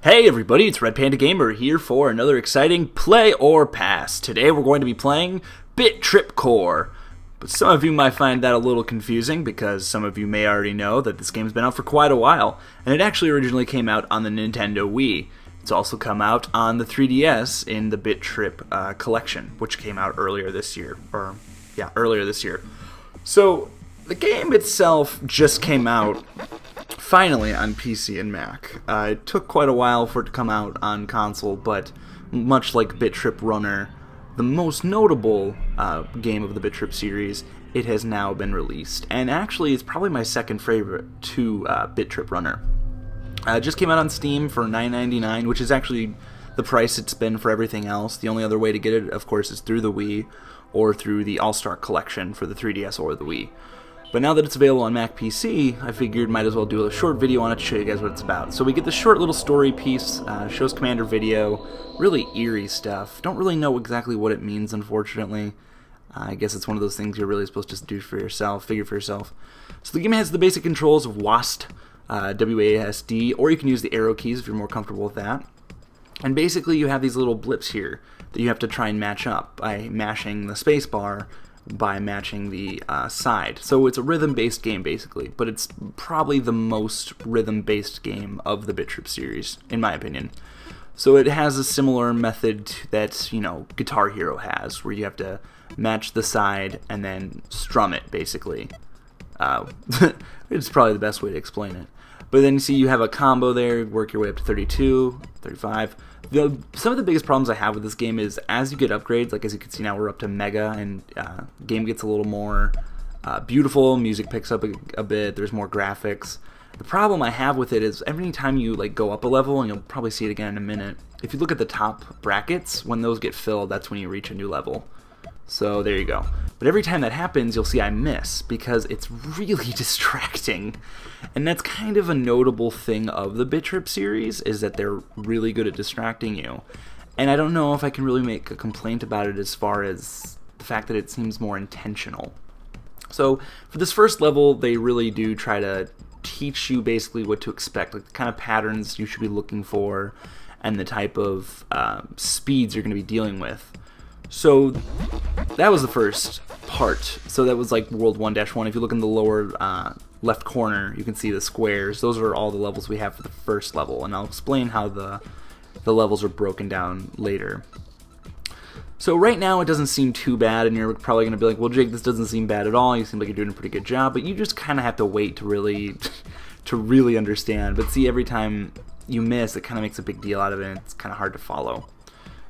Hey everybody, it's Red Panda Gamer here for another exciting Play or Pass. Today we're going to be playing Bit.Trip Core. But some of you might find that a little confusing because some of you may already know that this game's been out for quite a while, and it actually originally came out on the Nintendo Wii. It's also come out on the 3DS in the Bit.Trip collection, which came out earlier this year. So the game itself just came out finally on PC and Mac. It took quite a while for it to come out on console, but much like Bit.Trip Runner, the most notable game of the Bit.Trip series, it has now been released. And actually, it's probably my second favorite to Bit.Trip Runner. It just came out on Steam for $9.99, which is actually the price it's been for everything else. The only other way to get it, of course, is through the Wii or through the All-Star Collection for the 3DS or the Wii. But now that it's available on Mac PC, I figured might as well do a short video on it to show you guys what it's about. So we get this short little story piece, shows Commander video, really eerie stuff. Don't really know exactly what it means, unfortunately. I guess it's one of those things you're really supposed to do for yourself, figure for yourself. So the game has the basic controls of WASD, WASD, or you can use the arrow keys if you're more comfortable with that. And basically you have these little blips here that you have to try and match up by mashing the spacebar by matching the side. So it's a rhythm-based game, basically, but it's probably the most rhythm-based game of the Bit.Trip series, in my opinion. So it has a similar method that, you know, Guitar Hero has, where you have to match the side and then strum it, basically. It's probably the best way to explain it. But then you see you have a combo there, work your way up to 32, 35. Some of the biggest problems I have with this game is as you get upgrades, like as you can see now we're up to Mega, and game gets a little more beautiful, music picks up a bit, there's more graphics. The problem I have with it is every time you like go up a level, and you'll probably see it again in a minute, if you look at the top brackets, when those get filled, that's when you reach a new level. So there you go. But every time that happens, you'll see I miss because it's really distracting. And that's kind of a notable thing of the Bit.Trip series, is that they're really good at distracting you. And I don't know if I can really make a complaint about it as far as the fact that it seems more intentional. So for this first level, they really do try to teach you basically what to expect, like the kind of patterns you should be looking for and the type of speeds you're going to be dealing with. So that was the first part. So that was like World 1-1. If you look in the lower left corner, you can see the squares. Those are all the levels we have for the first level, and I'll explain how the levels are broken down later. So right now it doesn't seem too bad, and you're probably going to be like, well, Jake, this doesn't seem bad at all. You seem like you're doing a pretty good job, but you just kind of have to wait to really understand. But see, every time you miss, it kind of makes a big deal out of it, and it's kind of hard to follow.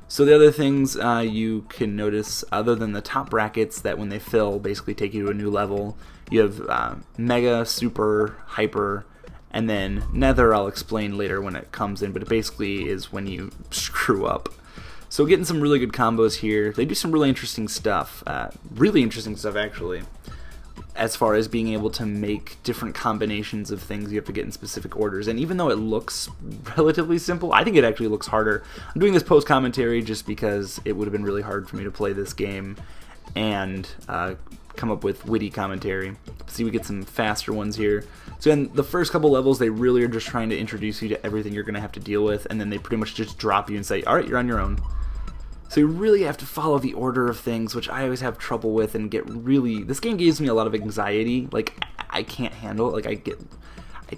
So the other things you can notice, other than the top brackets that when they fill basically take you to a new level, you have Mega, Super, Hyper, and then Nether I'll explain later when it comes in, but it basically is when you screw up. So getting some really good combos here. They do some really interesting stuff actually, as far as being able to make different combinations of things you have to get in specific orders. And even though it looks relatively simple, I think it actually looks harder. I'm doing this post-commentary just because it would have been really hard for me to play this game and come up with witty commentary. See, we get some faster ones here. So in the first couple levels, they really are just trying to introduce you to everything you're going to have to deal with, and then they pretty much just drop you and say, alright, you're on your own. So you really have to follow the order of things, which I always have trouble with and get really... This game gives me a lot of anxiety. Like, I can't handle it. Like,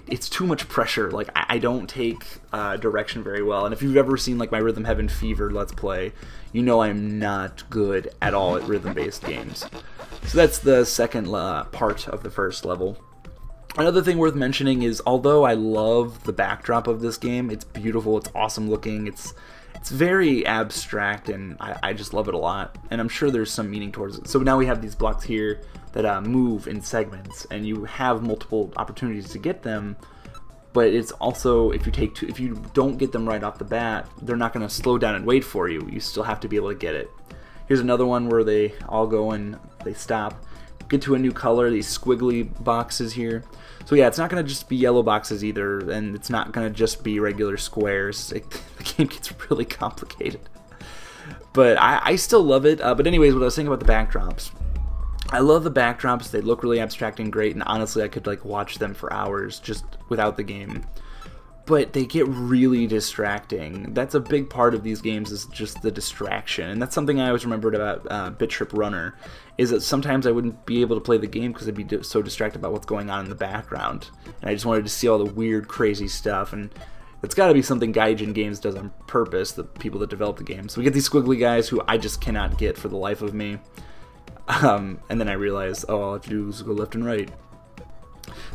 it's too much pressure. Like, I don't take direction very well. And if you've ever seen, like, my Rhythm Heaven Fever Let's Play, you know I'm not good at all at rhythm-based games. So that's the second part of the first level. Another thing worth mentioning is, although I love the backdrop of this game, it's beautiful, it's awesome looking, it's very abstract, and I just love it a lot, and I'm sure there's some meaning towards it. So now we have these blocks here that move in segments, and you have multiple opportunities to get them, but it's also, if you don't get them right off the bat, they're not going to slow down and wait for you. You still have to be able to get it. Here's another one where they all go and they stop. Get to a new color, these squiggly boxes here. So yeah, it's not going to just be yellow boxes either, and it's not going to just be regular squares. The game gets really complicated. But I still love it. But anyways, what I was saying about the backdrops. I love the backdrops. They look really abstract and great, and honestly I could like watch them for hours just without the game. but they get really distracting. That's a big part of these games, is just the distraction, and that's something I always remembered about Bit.Trip Runner, is that sometimes I wouldn't be able to play the game because I'd be so distracted about what's going on in the background, and I just wanted to see all the weird, crazy stuff, and it's got to be something Gaijin Games does on purpose, the people that develop the game. So we get these squiggly guys who I just cannot get for the life of me, and then I realize, oh, all I have to do is go left and right.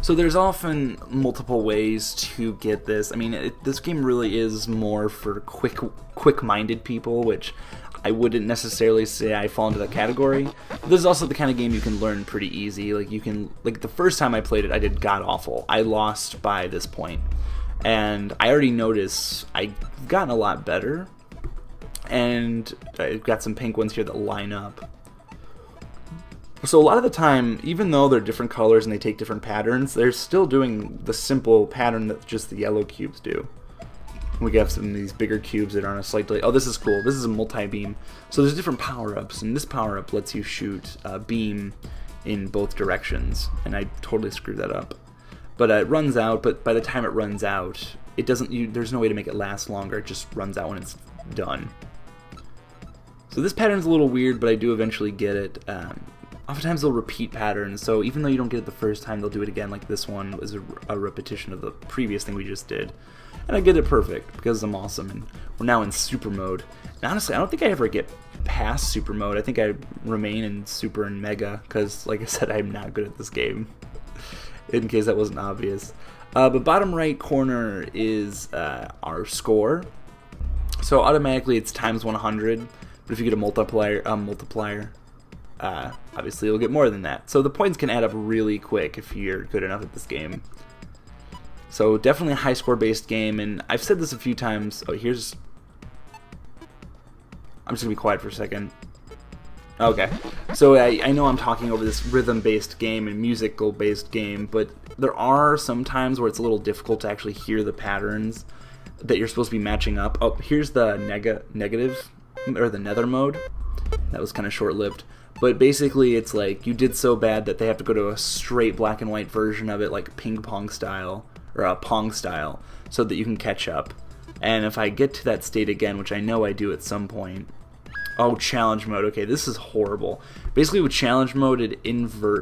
So there's often multiple ways to get this. I mean, this game really is more for quick-minded people, which I wouldn't necessarily say I fall into that category. But this is also the kind of game you can learn pretty easy. Like, you can, like, the first time I played it, I did god-awful. I lost by this point. And I already noticed I've gotten a lot better. And I've got some pink ones here that line up. So a lot of the time, even though they're different colors and they take different patterns, they're still doing the simple pattern that just the yellow cubes do. We have some of these bigger cubes that are on a slight delay. Oh, this is cool. This is a multi-beam. So there's different power-ups, and this power-up lets you shoot a beam in both directions. And I totally screwed that up. But it runs out, but by the time it runs out, it doesn't. There's no way to make it last longer. It just runs out when it's done. So this pattern's a little weird, but I do eventually get it. Oftentimes they'll repeat patterns, so even though you don't get it the first time, they'll do it again, like this one was a repetition of the previous thing we just did. And I get it perfect, because I'm awesome, and we're now in super mode. And honestly, I don't think I ever get past super mode. I think I remain in super and mega, because, like I said, I'm not good at this game, in case that wasn't obvious. But bottom right corner is our score. So automatically it's times 100, but if you get a multiplier, obviously you'll get more than that. So the points can add up really quick if you're good enough at this game. So definitely a high score based game, and I've said this a few times. Oh, I'm just gonna be quiet for a second. Okay, so I know I'm talking over this rhythm based game and musical based game, but there are some times where it's a little difficult to actually hear the patterns that you're supposed to be matching up. Oh, here's the negative, or the nether mode. That was kind of short lived. But basically it's like you did so bad that they have to go to a straight black and white version of it, like ping pong style, or a Pong style, so that you can catch up. And if I get to that state again, which I know I do at some point. Oh, challenge mode. Okay, this is horrible. Basically with challenge mode, it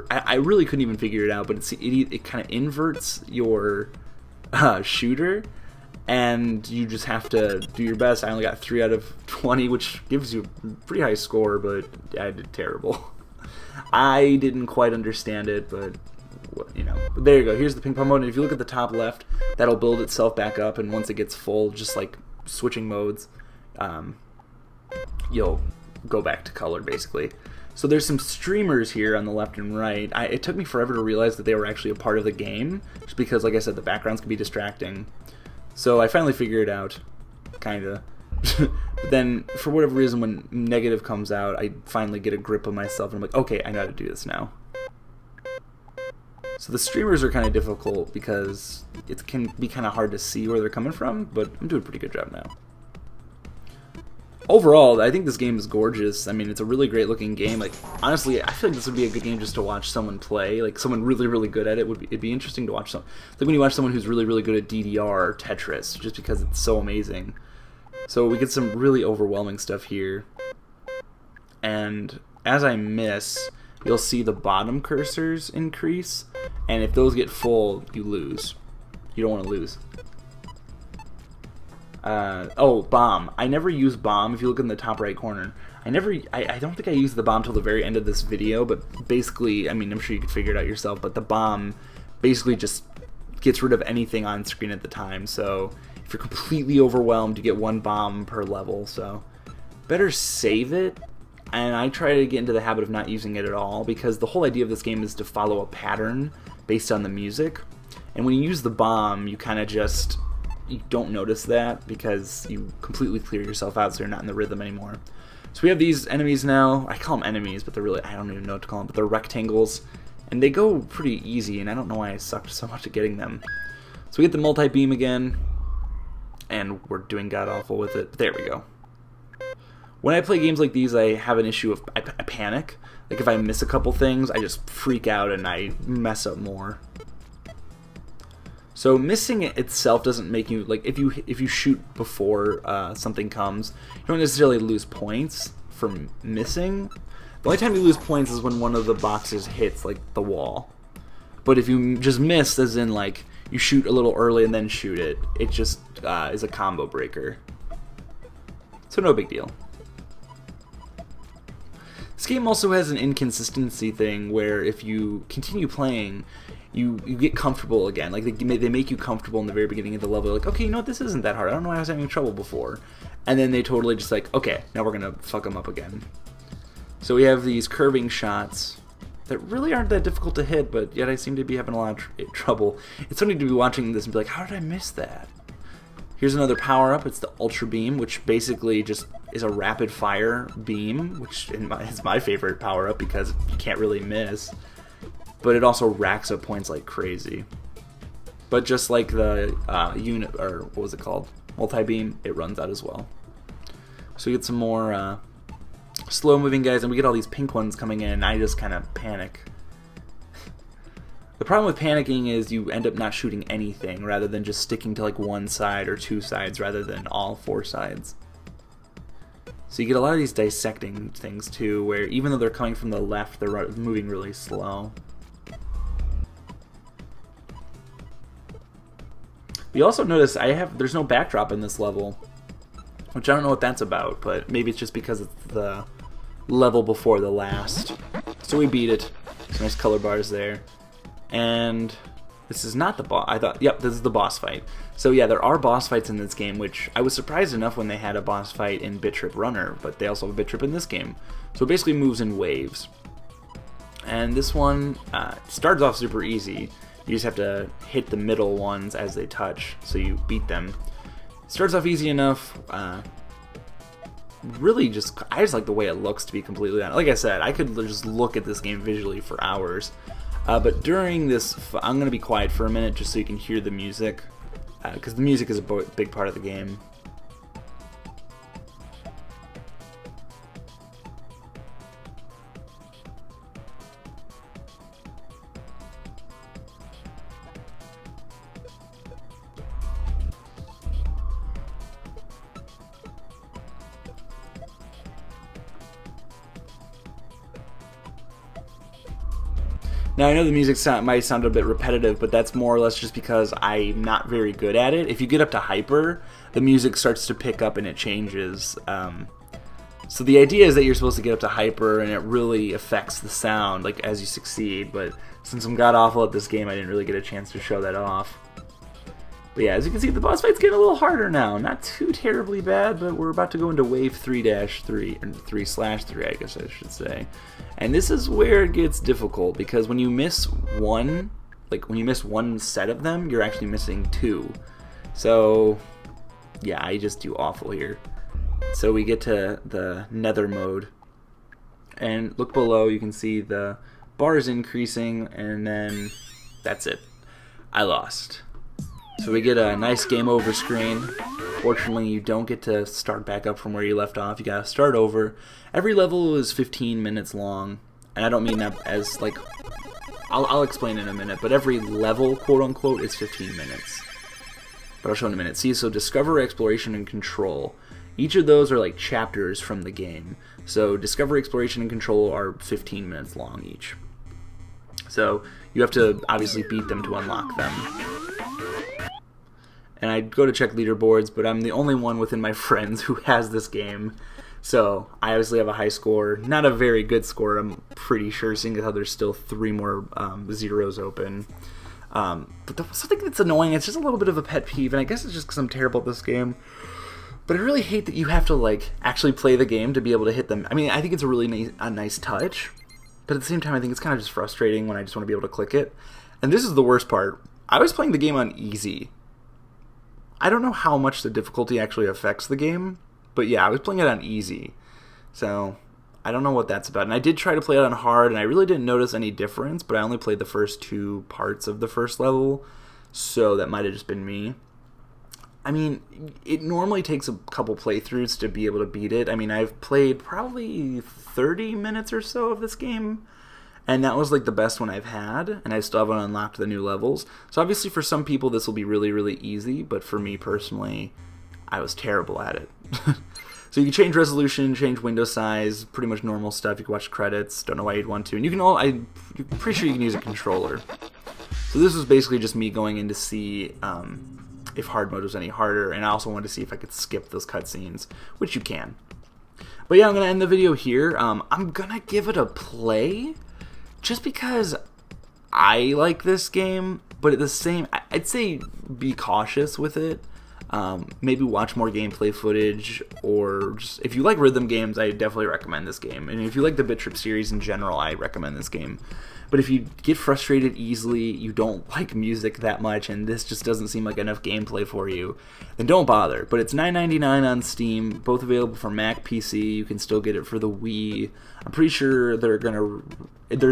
I really couldn't even figure it out, but it kind of inverts your shooter, and you just have to do your best. I only got 3 out of 20, which gives you a pretty high score, but I did terrible. I didn't quite understand it, but you know. But there you go. Here's the ping pong mode, and if you look at the top left, that'll build itself back up, and once it gets full, just like switching modes, you'll go back to color, basically. So there's some streamers here on the left and right. It took me forever to realize that they were actually a part of the game, just because, like I said, the backgrounds can be distracting. So I finally figured it out, kinda. But then, for whatever reason, when negative comes out, I finally get a grip of myself, and I'm like, okay, I know how to do this now. So the streamers are kind of difficult because it can be kind of hard to see where they're coming from, but I'm doing a pretty good job now. Overall, I think this game is gorgeous. I mean, it's a really great looking game. Like, honestly, I feel like this would be a good game just to watch someone play. Like, someone really, really good at it. It'd be interesting to watch. Like when you watch someone who's really, really good at DDR or Tetris, just because it's so amazing. So we get some really overwhelming stuff here. And as I miss, you'll see the bottom cursors increase. And if those get full, you lose. You don't want to lose. Oh, bomb. I never use bomb. If you look in the top right corner, I don't think I used the bomb till the very end of this video, but basically, I mean, I'm sure you could figure it out yourself, but the bomb basically just gets rid of anything on screen at the time. So if you're completely overwhelmed, you get 1 bomb per level, so better save it. And I try to get into the habit of not using it at all, because the whole idea of this game is to follow a pattern based on the music. And when you use the bomb, you kind of just, you don't notice that because you completely clear yourself out, so you're not in the rhythm anymore. So we have these enemies now. I call them enemies, but they're really, I don't even know what to call them, but they're rectangles. And they go pretty easy, and I don't know why I sucked so much at getting them. So we get the multi-beam again, and we're doing god-awful with it. But there we go. When I play games like these, I have an issue of, I panic. Like if I miss a couple things, I just freak out and I mess up more. So missing it itself doesn't make you, like, if you shoot before something comes, you don't necessarily lose points from missing. The only time you lose points is when one of the boxes hits, like, the wall. But if you just miss, as in, like, you shoot a little early and then shoot it, it just is a combo breaker. So no big deal. This game also has an inconsistency thing where if you continue playing, you get comfortable again. Like, they make you comfortable in the very beginning of the level. Like, okay, you know what, this isn't that hard. I don't know why I was having trouble before. And then they totally just like, okay, now we're going to fuck them up again. So we have these curving shots that really aren't that difficult to hit, but yet I seem to be having a lot of trouble. It's funny to be watching this and be like, how did I miss that? Here's another power-up. It's the Ultra Beam, which basically just is a rapid-fire beam, which is my favorite power-up because you can't really miss. But it also racks up points like crazy. But just like the unit, or what was it called? Multi-beam, it runs out as well. So we get some more slow-moving guys, and we get all these pink ones coming in, and I just kind of panic. The problem with panicking is you end up not shooting anything rather than just sticking to like one side or two sides rather than all four sides. So you get a lot of these dissecting things too, where even though they're coming from the left, they're moving really slow. You also notice there's no backdrop in this level, which I don't know what that's about, but maybe it's just because it's the level before the last. So we beat it. Some nice color bars there. And this is not the boss. I thought, yep, this is the boss fight. So yeah, there are boss fights in this game, which I was surprised enough when they had a boss fight in Bit.Trip Runner, but they also have a Bit.Trip in this game. So it basically moves in waves. And this one starts off super easy. You just have to hit the middle ones as they touch, so you beat them. It starts off easy enough. Really I just like the way it looks, to be completely honest. Like I said, I could just look at this game visually for hours. But during this, I'm going to be quiet for a minute just so you can hear the music, because the music is a big part of the game. Now, I know the music might sound a bit repetitive, but that's more or less just because I'm not very good at it. If you get up to hyper, the music starts to pick up and it changes. So the idea is that you're supposed to get up to hyper and it really affects the sound, like, as you succeed. But since I'm god-awful at this game, I didn't really get a chance to show that off. But yeah, as you can see, the boss fight's getting a little harder now. Not too terribly bad, but we're about to go into wave 3-3, or 3/3, I guess I should say. And this is where it gets difficult, because when you miss one, like when you miss one set of them, you're actually missing two. So yeah, I just do awful here. So we get to the nether mode, and look below, you can see the bar is increasing, and then that's it. I lost. So we get a nice game over screen. Fortunately, you don't get to start back up from where you left off. You gotta start over. Every level is 15 minutes long, and I don't mean that as like, I'll explain in a minute, but every level, quote unquote, is 15 minutes. But I'll show in a minute. See, so discover, exploration, and control. Each of those are like chapters from the game. So discover, exploration, and control are 15 minutes long each. So you have to obviously beat them to unlock them. And I go to check leaderboards, but I'm the only one within my friends who has this game. So I obviously have a high score. Not a very good score, I'm pretty sure, seeing as how there's still 3 more zeros open. But something that's annoying, it's just a little bit of a pet peeve, and I guess it's just because I'm terrible at this game. But I really hate that you have to like actually play the game to be able to hit them. I mean, I think it's a really nice touch, but at the same time, I think it's kind of just frustrating when I just want to be able to click it. And this is the worst part. I was playing the game on easy. I don't know how much the difficulty actually affects the game, but yeah, I was playing it on easy. So I don't know what that's about. And I did try to play it on hard, and I really didn't notice any difference, but I only played the first 2 parts of the first level, so that might have just been me. I mean, it normally takes a couple playthroughs to be able to beat it. I mean, I've played probably 30 minutes or so of this game, and that was like the best one I've had, and I still haven't unlocked the new levels. So obviously for some people this will be really, really easy, but for me personally, I was terrible at it. So you can change resolution, change window size, pretty much normal stuff. You can watch credits. Don't know why you'd want to. And you can I'm pretty sure you can use a controller. So this was basically just me going in to see if hard mode was any harder, and I also wanted to see if I could skip those cutscenes, which you can. But yeah, I'm gonna end the video here. I'm gonna give it a play, just because I like this game, but at the same, I'd say be cautious with it. Maybe watch more gameplay footage, or just, if you like rhythm games, I definitely recommend this game. And if you like the Bit.Trip series in general, I recommend this game. But if you get frustrated easily, you don't like music that much, and this just doesn't seem like enough gameplay for you, then don't bother. But it's $9.99 on Steam, both available for Mac, PC. You can still get it for the Wii. I'm pretty sure there's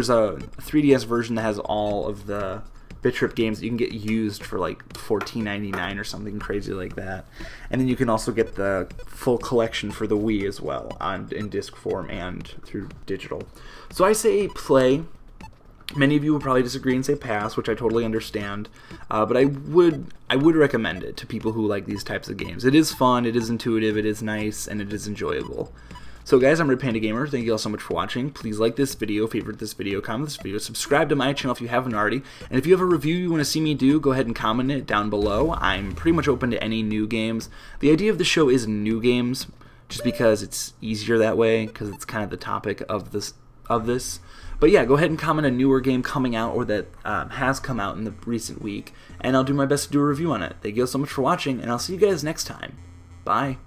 a 3DS version that has all of the Bit.Trip games that you can get used for like $14.99 or something crazy like that. And then you can also get the full collection for the Wii as well, in disc form and through digital. So I say play. Many of you will probably disagree and say pass, which I totally understand, but I would recommend it to people who like these types of games. It is fun, it is intuitive, it is nice, and it is enjoyable. So guys, I'm Red Panda Gamer. Thank you all so much for watching. Please like this video, favorite this video, comment this video, subscribe to my channel if you haven't already, and if you have a review you want to see me do, go ahead and comment it down below. I'm pretty much open to any new games. The idea of the show is new games, just because it's easier that way, because it's kind of the topic of this. But yeah, go ahead and comment a newer game coming out, or that has come out in the recent week, and I'll do my best to do a review on it. Thank you all so much for watching, and I'll see you guys next time. Bye.